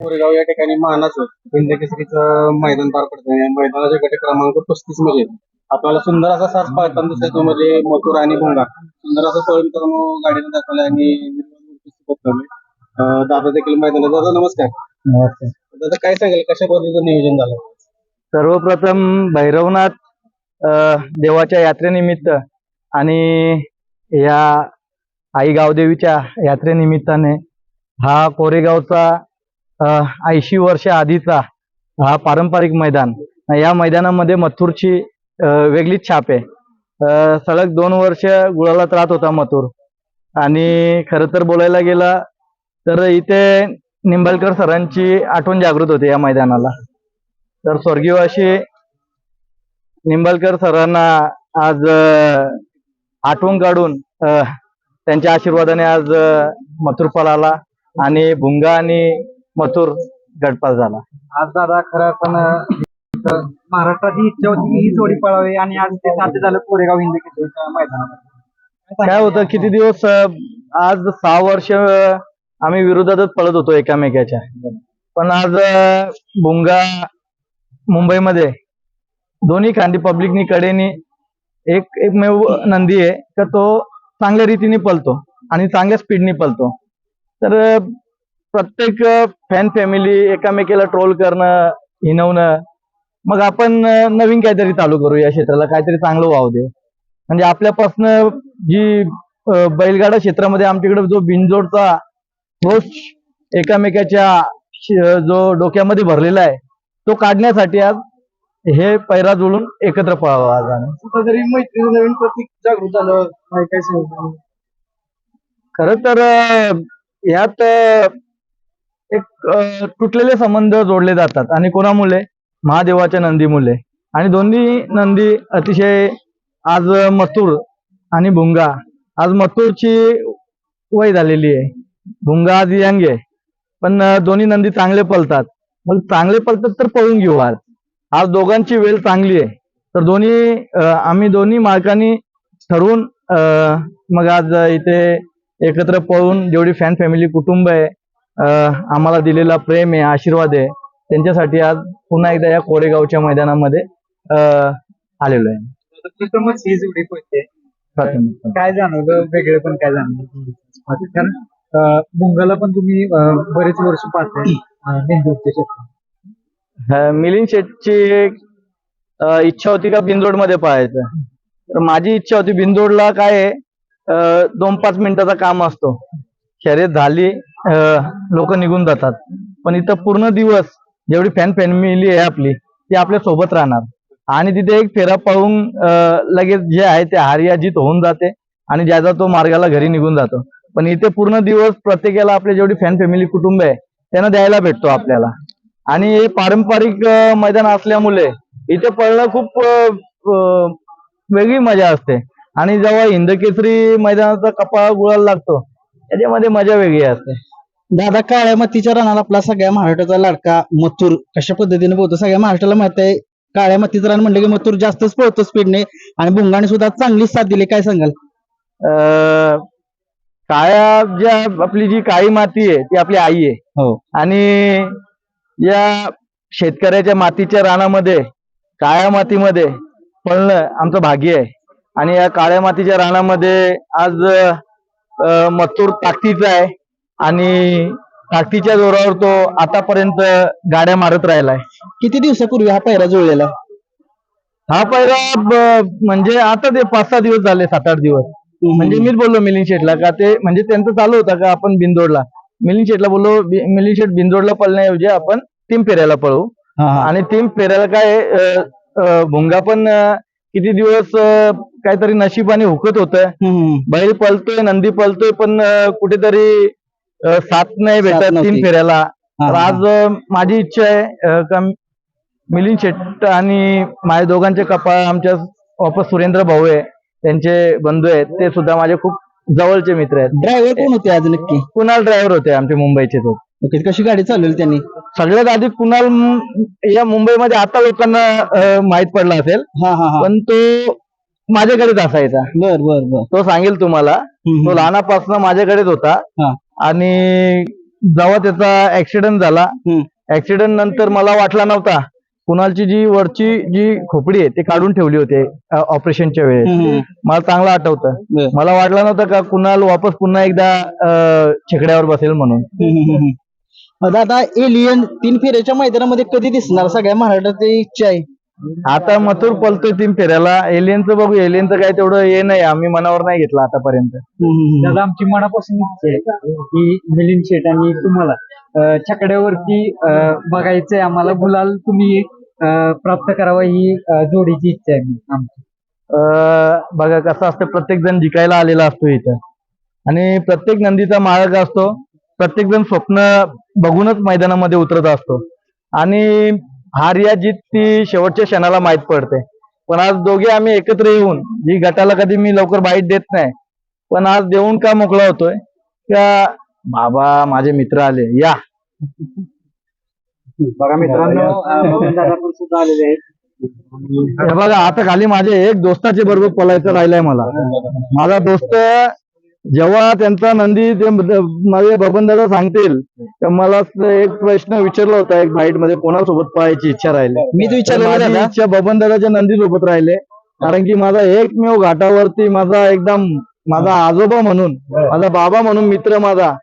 कोरेगाव या ठिकाणी मानाचं हिंद केसरीचं मैदान पार पडतं आणि मैदानाचे गट क्रमांक 35 मध्ये आपल्याला सुंदर असा साज पाळताना दिसतोय तो म्हणजे मथुर आणि भोंगा सुंदर असं पळून करून गाडीने दाखवलं आणि दादा देखील मैदानात. दादा नमस्कार. नमस्ते. दादा काय सांगेल कशा पद्धतीचं नियोजन झालं? सर्वप्रथम भैरवनाथ देवाच्या यात्रेनिमित्त आणि या आई गावदेवीच्या यात्रेनिमित्ताने हा कोरेगावचा 80 वर्ष आधीचा हा पारंपरिक मैदान. या मैदानामध्ये मथुरची वेगळीच छाप आहे. सलग 2 वर्ष गुलालात राहत होता मथुर. आणि खरं तर बोलायला गेलं तर इथे निंबाळकर सरांची आठवण जागृत होते या मैदानाला. तर स्वर्गीयवासी निंबाळकर सरांना आज आठवण काढून त्यांच्या आशीर्वादाने आज मथुर पळाला आणि भुंगा आणि मथुर गटपास झाला. आज दादा खरं पण महाराष्ट्राची इच्छा होती की ही जोडी पळावी आणि आज ते साध्य झालं कोरेगाव हिंद केसरीच्या मैदानामध्ये. काय होतं किती दिवस आज 6 वर्ष आम्ही विरोधातच पळत होतो एकामेकाच्या. पण आज भुंगा मुंबईमध्ये दोन्ही खांदी पब्लिकनी कडेनी एकमेव नंदी आहे का तो चांगल्या रीतीने पळतो आणि चांगल्या स्पीडनी पळतो. तर प्रत्येक फॅन फॅमिली एकामेकाला ट्रोल करणं हिनवणं मग आपण नवीन काहीतरी चालू करू या क्षेत्राला काहीतरी चांगलं व्हावं देऊ. म्हणजे आपल्यापासनं जी बैलगाडा क्षेत्रामध्ये आमच्याकडे जो बिनजोडचा रोष एकामेकाच्या जो डोक्यामध्ये भरलेला आहे तो काढण्यासाठी आज हे पैरा जुळून एकत्र पळावं. आज आम्ही कुठंतरी मैत्रीचं नवीन प्रतीक जागृत झालं काय सांगू? खरं तर यात एक तुटलेले संबंध जोडले जातात आणि कोणामुळे महादेवाच्या नंदीमुळे. आणि दोन्ही नंदी अतिशय आज मथुर आणि भुंगा. आज मथुरची वय झालेली आहे, भुंगा आज यंग आहे. पण दोन्ही नंदी चांगले पळतात. मग चांगले पळतात तर पळून घेऊ. आज आज दोघांची वेळ चांगली आहे तर आम्ही दोन्ही मालकांनी ठरवून मग आज इथे एकत्र पळून जेवढी फॅन फॅमिली कुटुंब आहे आम्हाला दिलेला प्रेम आहे आशीर्वाद आहे त्यांच्यासाठी आज पुन्हा एकदा या कोरेगावच्या मैदानामध्ये आलेलो आहे. प्रथमच ही जोडी पळते. प्राथमिक काय जाणवलं वेगळं पण काय जाणवलं? कारण भुंगाला पण तुम्ही बरेच वर्ष पाहताय बिनजोडच्या क्षेत्रात. मिलिंद शेठची इच्छा होती का बिनजोड मध्ये पळायचं. तर माझी इच्छा होती बिनजोडला काय 2-5 मिनिटाचा काम असतो. शर्यत झाली लोक निघून जातात. पण इथं पूर्ण दिवस जेवढी फॅन फॅमिली आहे आपली ती आपल्या सोबत राहणार आणि तिथे एक फेरा पळून लगेच जे आहे ते हार या जीत होऊन जाते आणि ज्याचा तो मार्गाला घरी निघून जातो. पण इथे पूर्ण दिवस प्रत्येकाला आपले जेवढी फॅन फॅमिली कुटुंब आहे त्यांना द्यायला भेटतो आपल्याला. आणि हे पारंपरिक मैदान असल्यामुळे इथे पळणं खूप वेगळी मजा असते. आणि जेव्हा हिंद केसरी मैदानाचा कपाळ गुळाला लागतो त्याच्यामध्ये मजा वेगळी असते. दादा काळ्या मातीच्या रानाला आपला सगळ्या महाराष्ट्राचा लाडका मथुर कशा पद्धतीने पोहतो सगळ्या महाराष्ट्राला माहित आहे. काळ्या मातीचं रान म्हणलं की मथुर जास्तच पोहतो स्पीडने आणि भुंगाने सुद्धा चांगली साथ दिली. काय सांगाल? काळ्या ज्या आपली जी काळी माती आहे ती आपली आई आहे. हो. आणि या शेतकऱ्याच्या मातीच्या रानामध्ये काळ्या मातीमध्ये पळणं आमचं भाग्य आहे. आणि या काळ्या मातीच्या रानामध्ये आज मथुर ताकदीचा आहे आणि ताकदीच्या जोरावर तो आतापर्यंत गाड्या मारत राहिलाय. किती दिवसापूर्वी हा पहिरा जुळलेला? हा पहिला म्हणजे आता ते 5-6 दिवस झाले, 7-8 दिवस. म्हणजे मीच बोललो मिलिंद शेठला का ते म्हणजे त्यांचं चालू होतं का आपण बिनजोडला. मिलिंद शेठला बोललो मिलिंद शेठ बिनजोडला पळण्याऐवजी आपण 3 फेऱ्याला पळू. आणि 3 फेऱ्याला काय भुंगा पण किती दिवस काहीतरी नशिबाने हुकत होतं. बैल पळतोय नंदी पळतोय पण कुठेतरी साथ नाही भेटत 3 फेऱ्याला. तर आज माझी इच्छा आहे का मिलिंद शेठ आणि माझ्या दोघांचे कपाळ आमच्या वापस सुरेंद्र भाऊ आहे त्यांचे बंधू आहेत ते सुद्धा माझे खूप जवळचे मित्र आहेत. ड्रायव्हर कोण होते आज नक्की? कुणाल ड्रायव्हर होते आमचे मुंबईचे. तो कशी गाडी चालवली त्यांनी? सगळ्यात आधी कुणाल या मुंबईमध्ये आता लोकांना माहित पडला असेल पण तो माझ्याकडेच असायचा. बर बर बर. तो सांगेल तुम्हाला. तो लहानापासून माझ्याकडेच होता. आणि जेव्हा त्याचा ऍक्सिडेंट झाला, ऍक्सिडेंट नंतर मला वाटला नव्हता, कुणालची जी वरची जी खोपडी आहे ते काढून ठेवली होते ऑपरेशनच्या वेळेस. मला चांगलं आठवतं. मला वाटलं नव्हतं का कुणाल वापस पुन्हा एकदा छकड्यावर बसेल म्हणून. दादा एलियन 3 फेऱ्याच्या मैदानामध्ये कधी दिसणार सगळ्या महाराष्ट्राची इच्छा आहे. आता मथुर पलतोय 3 फेऱ्याला. एलियनचं बघू, एलियनचं काय तेवढं हे नाही, आम्ही मनावर नाही घेतलं आतापर्यंत. दादा आमची मनापासून इच्छा आहे की मिलिंद शेठ आणि तुम्हाला छकड्यावरती बघायचंय, आम्हाला गुलाल तुम्ही प्राप्त करावा ही जोडीची इच्छा आहे आमची. बघा कसं असतं, प्रत्येक जण जिंकायला आलेला असतो इथं आणि प्रत्येक नंदीचा मालक असतो. प्रत्येक जण स्वप्न बघूनच मैदानामध्ये उतरत असतो आणि हार या जीत ती शेवटच्या क्षणाला माहीत पडते. पण आज दोघे आम्ही एकत्र येऊन, जी गटाला कधी मी लवकर बाईट देत नाही, पण आज देऊन का मोकळा होतोय का बाबा माझे मित्र आले या. बघा मित्रांनो, दादा पण सुद्धा आलेले आहेत. हे बघा आता खाली माझे एक दोस्ताचे बरोबर पळायचं राहिलंय. माझा दोस्त जेव्हा त्यांचा नंदी ते माझे बबन दादा सांगतील तर मला एक प्रश्न विचारला होता एक बाईट मध्ये, कोणासोबत पळायची इच्छा राहिली. मीच विचारलं माझी दादा. इच्छा बबन दादाच्या नंदी सोबत राहिले, कारण की माझा एकमेव घाटावरती माझा एकदम माझा आजोबा म्हणून, माझा बाबा म्हणून मित्र माझा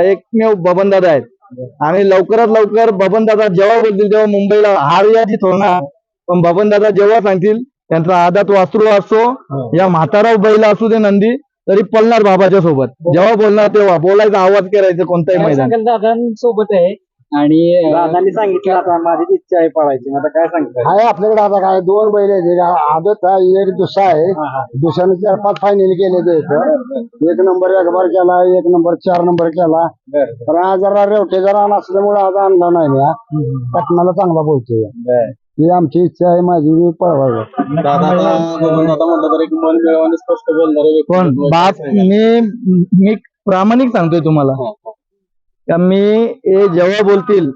एकमेव बबन दादा आहेत. आणि लवकरात लवकर बबन दादा जेव्हा बोलतील तेव्हा मुंबईला हार या जीत होणार, पण बबन दादा जेव्हा सांगतील त्यांचा आदात वासरू असो या म्हातारा बैल असू दे नंदी, तरी पळणार बाबाच्या सोबत. जेव्हा बोलणार तेव्हा बोलायचा, आवाज करायचं कोणताही मैदान. दादांसोबत आहे आणि दादांनी सांगितलं आता माझी इच्छा आहे पळायची. आता काय सांगताय? आहे आपल्याकडे आता काय 2 बैल आहेत. आदत आहे, एक दुसरा आहे. दुसऱ्याने 4-5 फायनल केले. एक नंबर एक बार केला, 1 नंबर 4 नंबर केला. पण आज जरा रेवटे जरा नसल्यामुळे आज आणला नाही. पटनाला चांगला बोलतोय. ही आमची इच्छा आहे, माझी मी पळवायला. दादा बबन दादा म्हटलं तर एक मन मिळवून स्पष्ट बोलणारे पण बाप मी प्रामाणिक सांगतोय तुम्हाला का मी हे जेव्हा बोलतील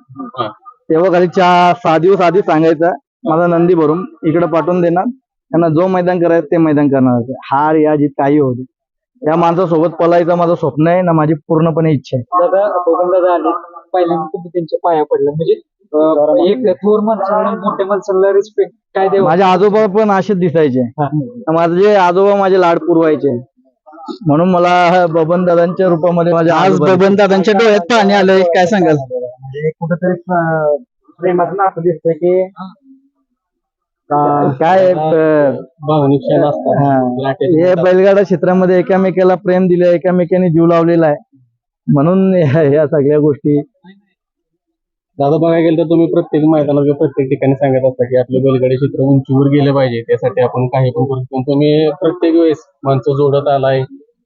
तेव्हा खाली 6 दिवस आधी सांगायचं, माझा नंदी भरून इकडे पाठवून देणार, त्यांना जो मैदान करायचं ते मैदान करणार. हार या जीत काही होते, या माणसासोबत पळायचं माझं स्वप्न आहे ना, माझी पूर्णपणे इच्छा आहे. दादा बबन दादा आले, पहिल्यांदा तुम्ही त्यांच्या पाया पडलं, म्हणजे एक थोर माणसाला मोठ्या माणसाला रिस्पेक्ट काय देऊ. माझे आजोबा पण असेच दिसायचे. माझे आजोबा माझे लाड पुरवायचे, म्हणून मला बबन दादांच्या रूपामध्ये माझ्या आज बबन दादांच्या डोळ्यात पाणी आलंय, काय सांगाल? म्हणजे कुठेतरी प्रेमाचं नातं दिसतंय की काय भावनिक क्षण असतात. हे बैलगाडा क्षेत्रामध्ये एकामेकाला प्रेम दिलं, एकामेकाने जीव लावलेला आहे, म्हणून या सगळ्या गोष्टी. दादा बघायला गेलं तर तुम्ही प्रत्येक मैदानात किंवा प्रत्येक ठिकाणी सांगत असता की आपलं बैलगाडी क्षेत्र उंचीवर गेलं पाहिजे, त्यासाठी आपण काही पण करू शकतो. तुम्ही प्रत्येक वेळेस माणसं जोडत आलाय,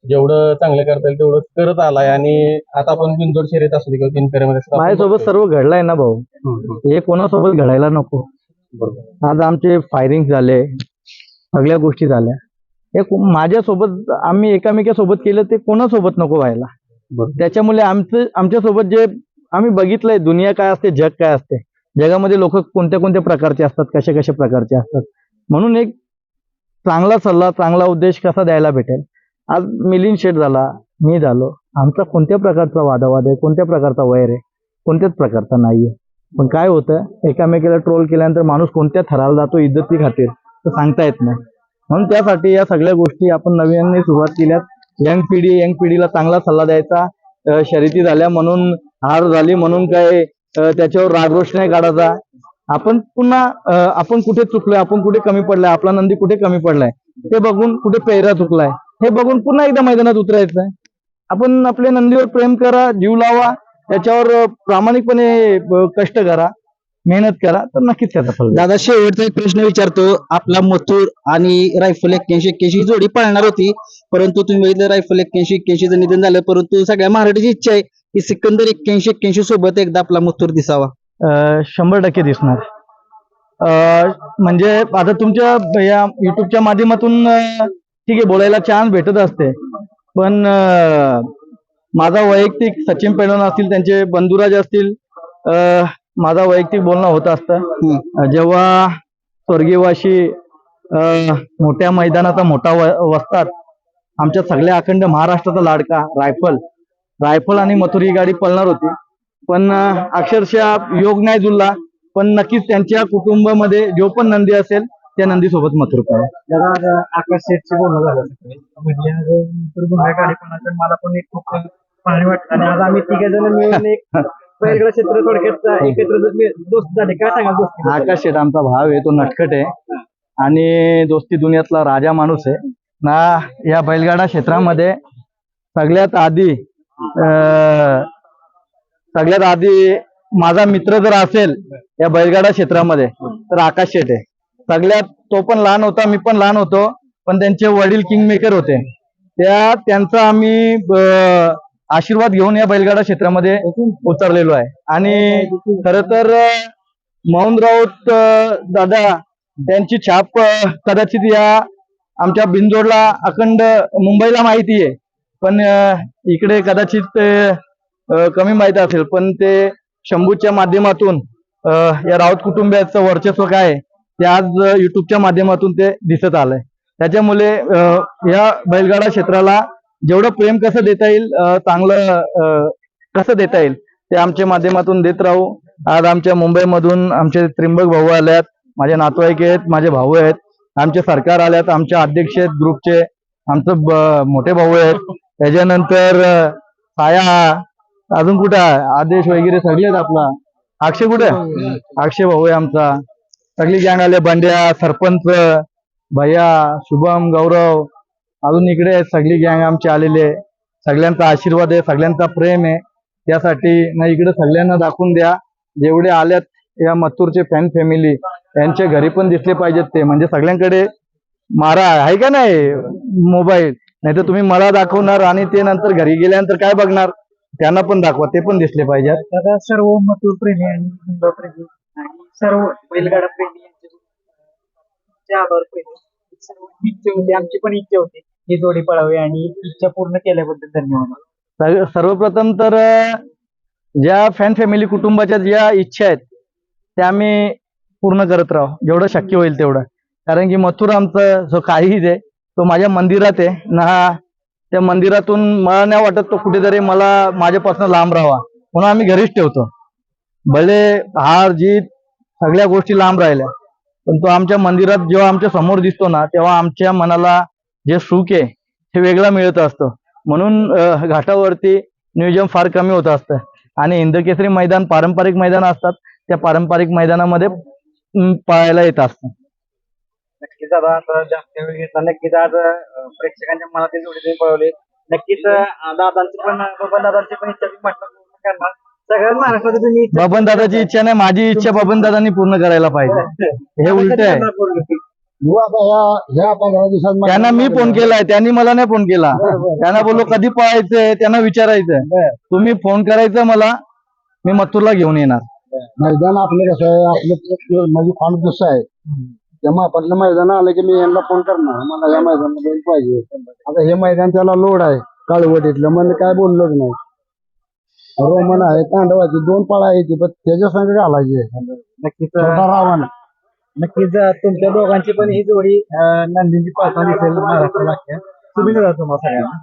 जेवढं चांगलं करता येईल तेवढं करत आलाय. आणि आता आपण बिनजोड शर्यत असू दे किंवा 3 फेऱ्यामध्ये माझ्यासोबत सर्व घडलाय ना भाऊ, हे कोणासोबत घडायला नको. आज आमचे फायरिंग झाले, सगळ्या गोष्टी झाल्या, हे माझ्यासोबत आम्ही एकामेकासोबत केलं ते कोणासोबत नको व्हायला. त्याच्यामुळे आमच्यासोबत जे आम्ही बघितलंय, दुनिया काय असते, जग काय असते, जगामध्ये लोक कोणत्या कोणत्या प्रकारचे असतात, कशा कशा प्रकारचे असतात, म्हणून एक चांगला सल्ला, चांगला उद्देश कसा द्यायला भेटेल. आज मिलिंद शेठ झाला, मी झालो, आमचा कोणत्या प्रकारचा वादावाद आहे, कोणत्या प्रकारचा वैर आहे, कोणत्याच प्रकारचा नाहीये. पण काय होतं, एकामेकाला ट्रोल केल्यानंतर माणूस कोणत्या थराला जातो इज्जती खातीर तर सांगता येत नाही. म्हणून त्यासाठी या सगळ्या गोष्टी आपण नव्याने सुरुवात केल्यात. यंग पिढीला चांगला सल्ला द्यायचा. शर्यती झाल्या म्हणून, हार झाली म्हणून काय त्याच्यावर रागरोष नाही काढायचा. आपण पुन्हा आपण कुठे चुकलोय, आपण कुठे कमी पडलाय, आपला नंदी कुठे कमी पडलाय ते बघून, कुठे पेहरा चुकलाय हे बघून पुन्हा एकदा मैदानात उतरायचं. आपण आपल्या नंदीवर प्रेम करा, जीव लावा, त्याच्यावर प्रामाणिकपणे कष्ट करा, मेहनत करा, तर नक्कीच त्याचा फल. दादा शेवटचा एक प्रश्न विचारतो. आपला मथुर आणि रायफल 81-81 जोडी पाळणार होती, परंतु तुम्ही बघितलं रायफल 81-81चं निधन झालं, परंतु सगळ्या महाराष्ट्राची इच्छा आहे की सिकंदर 81-81 सोबत एकदा आपला मथुर दिसावा. 100% दिसणार. म्हणजे आता तुमच्या या युट्यूबच्या माध्यमातून ठीक आहे बोलायला चान्स भेटत असते, पण माझा वैयक्तिक सचिन पैलवान असतील, त्यांचे बंधुराज असतील, माझा वैयक्तिक बोलणं होत असतं. जेव्हा स्वर्गीयवाशी मोठ्या मैदानाचा मोठा वस्ताद, आमच्या सगळ्या अखंड महाराष्ट्राचा लाडका रायफल आणि मथुर ही गाडी पळणार होती, पण अक्षरशः योग नाही जुळला. पण नक्कीच त्यांच्या कुटुंबामध्ये जो पण नंदी असेल त्या नंदी सोबत मथुर पाहिजे. दादा आज आकाश शेठची बोलणं झालं सकाळी म्हणजे आज नंतर गुन्हा कार्यक्रमाचं मला पण एक खूप भारी वाटतं आणि आज आम्ही तिघे जण मिळून एक बैलगाडा क्षेत्र थोडक्यात एकत्र दोस्त झाले. काय सांगाल दोस्ती आकाश शेठ आमचा भाव आहे, तो नटखट आहे आणि दोस्ती दुनियातला राजा माणूस आहे ना. या बैलगाडा क्षेत्रामध्ये सगळ्यात आधी माझा मित्र जर असेल या बैलगाडा क्षेत्रामध्ये तर आकाश शेठ आहे. सगळ्यात तो पण लहान होता, मी पण लहान होतो, पण त्यांचे वडील किंग मेकर होते. त्यांचा आम्ही आशीर्वाद घेऊन या बैलगाडा क्षेत्रामध्ये उतरलेलो आहे. आणि खर तर मोहन राऊत दादा त्यांची छाप कदाचित या आमच्या बिनजोडला अखंड मुंबईला माहिती आहे, पण इकडे कदाचित कमी माहिती असेल. पण ते शंभूच्या माध्यमातून या राऊत कुटुंबियाचं वर्चस्व काय आहे ते आज युट्यूबच्या माध्यमातून ते दिसत आलंय. त्याच्यामुळे या बैलगाडा क्षेत्राला जेवढं प्रेम कसं देता येईल, चांगलं कसं देता येईल ते आमच्या माध्यमातून देत राहू. आज आमच्या मुंबईमधून आमचे त्रिंबक भाऊ आल्यात, माझे नातेवाईक आहेत, माझे भाऊ आहेत, आमचे सरकार आल्यात, आमचे अध्यक्ष आहेत ग्रुपचे, आमचं मोठे भाऊ आहेत. त्याच्यानंतर साया, अजून कुठे आदेश वगैरे सगळे आहेत. आपला अक्षय कुठे, अक्षय भाऊ आहे आमचा. सगळी गँग आले, बंड्या, सरपंच, भैया, शुभम, गौरव, अजून इकडे सगळी गँग आमची आलेली आहे. सगळ्यांचा आशीर्वाद आहे, सगळ्यांचा प्रेम आहे. त्यासाठी ना इकडे सगळ्यांना दाखवून द्या. जेवढे आल्यात या मथुरचे फॅन फॅमिली त्यांच्या घरी पण दिसले पाहिजेत ते, म्हणजे सगळ्यांकडे मारा आहे का नाही मोबाईल, नाही तर तुम्ही मला दाखवणार आणि ते नंतर घरी गेल्यानंतर काय बघणार, त्यांना पण दाखवा, ते पण दिसले पाहिजेत. दादा सर्व मथुर प्रेमी आणि हिंदू प्रेमी आणि सर्व बैलगाडा प्रेमी यांचे आभार पहिले. सर्व इच्छा होती, आमची पण इच्छा होती ही जोडी पळावी आणि इच्छा पूर्ण केल्याबद्दल धन्यवाद. सर्वप्रथम तर ज्या फॅन फॅमिली कुटुंबाच्या ज्या इच्छा आहेत त्या आम्ही पूर्ण करत राहू जेवढं शक्य होईल तेवढं. कारण की मथुर आमचं जो काहीच आहे तो माझ्या मंदिरात आहे ना. त्या मंदिरातून मला नाही वाटत तो कुठेतरी मला माझ्यापासून लांब राहावा, म्हणून आम्ही घरीच ठेवतो. भले हार जीत सगळ्या गोष्टी लांब राहिल्या, पण तो आमच्या मंदिरात जेव्हा आमच्या समोर दिसतो ना तेव्हा आमच्या मनाला जे सुख आहे हे वेगळं मिळत असतं. म्हणून घाटावरती नियोजन फार कमी होत असतं आणि हिंदकेसरी मैदान पारंपरिक मैदान असतात, त्या पारंपरिक मैदानामध्ये पळायला येत असतं. नक्कीच दादा आता जास्त वेळ घेतला. नक्कीच आज प्रेक्षकांच्या मनात जोडी तुम्ही पळवले. नक्कीच दादांची पण बबन दादांची पण इच्छा तुम्ही म्हटलं पूर्ण करणार. सगळ्याच महाराष्ट्रात तुम्ही बबन दादाची इच्छा नाही, माझी इच्छा बबन दादांनी पूर्ण करायला पाहिजे. हे उलट आहे. हो, आता ह्या 15 दिवसात त्यांना मी फोन केलाय, त्यांनी मला नाही फोन केला. त्यांना बोललो कधी पळायचंय, त्यांना विचारायचं, तुम्ही फोन करायचं मला, मी मथुरला घेऊन येणार. मैदान आपलं कसं आहे, आपलं म्हणजे फार दुसरं आहे. तेव्हा आपलं मैदान आलं की मी यांना फोन करणार, मला या मैदानाला बैल पाहिजे. आता हे मैदान त्याला लोड आहे काळवटीतलं, म्हणजे काय बोललोच नाही. रोमन आहे, तांडवाची 2 पळा आहे, पण त्याच्या संग घालायचे. नक्कीच रावण नक्कीच तुमच्या दोघांची पण ही जोडी नंदींची पाळता दिसेल महाराष्ट्राला. शुभेच्छा तुम्हाला सगळ्यांना.